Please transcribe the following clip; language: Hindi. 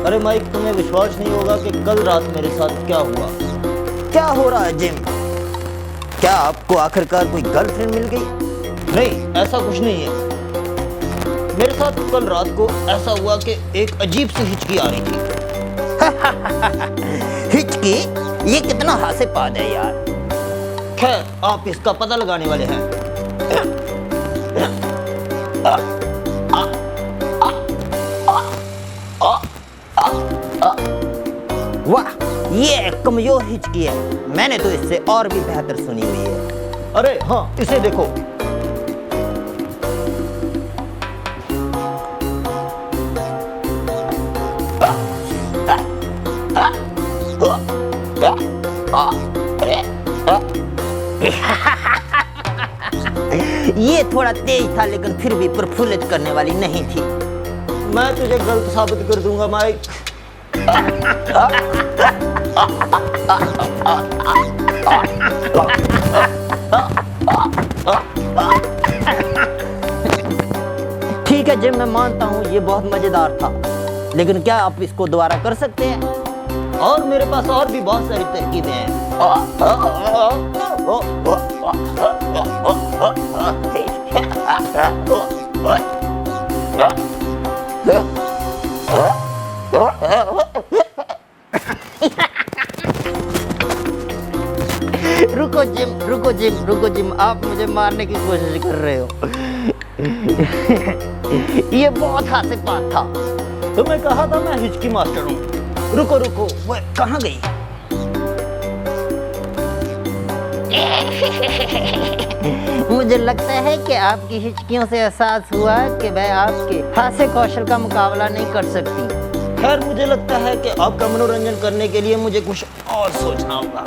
अरे माइक, तुम्हें विश्वास नहीं होगा कि कल रात मेरे साथ क्या हुआ। क्या हो रहा है जिम? क्या आपको आखिरकार कोई गर्लफ्रेंड मिल गई? नहीं, ऐसा कुछ नहीं है। मेरे साथ कल रात को ऐसा हुआ कि एक अजीब सी हिचकी आ रही थी। हिचकी? ये कितना हास्यास्पद है यार। खैर, आप इसका पता लगाने वाले हैं। वाह, ये कमजोर हिचकी है। मैंने तो इससे और भी बेहतर सुनी हुई है। अरे हाँ, इसे देखो। ये थोड़ा तेज था, लेकिन फिर भी प्रफुल्लित करने वाली नहीं थी। मैं तुझे गलत साबित कर दूंगा माइक। ठीक है जिम, मैं मानता हूँ ये बहुत मजेदार था, लेकिन क्या आप इसको दोबारा कर सकते हैं? और मेरे पास और भी बहुत सारी तरकीबें हैं। रुको जिम, आप मुझे मारने की कोशिश कर रहे हो। ये बहुत हास्यास्पद था। तो मैं कहा था मैं हिचकी मास्टर हूँ। रुको, वो कहाँ गई? मुझे लगता है कि आपकी हिचकियों से एहसास हुआ कि मैं आपके हास्य कौशल का मुकाबला नहीं कर सकती। खैर, मुझे लगता है कि आपका मनोरंजन करने के लिए मुझे कुछ और सोचना होगा।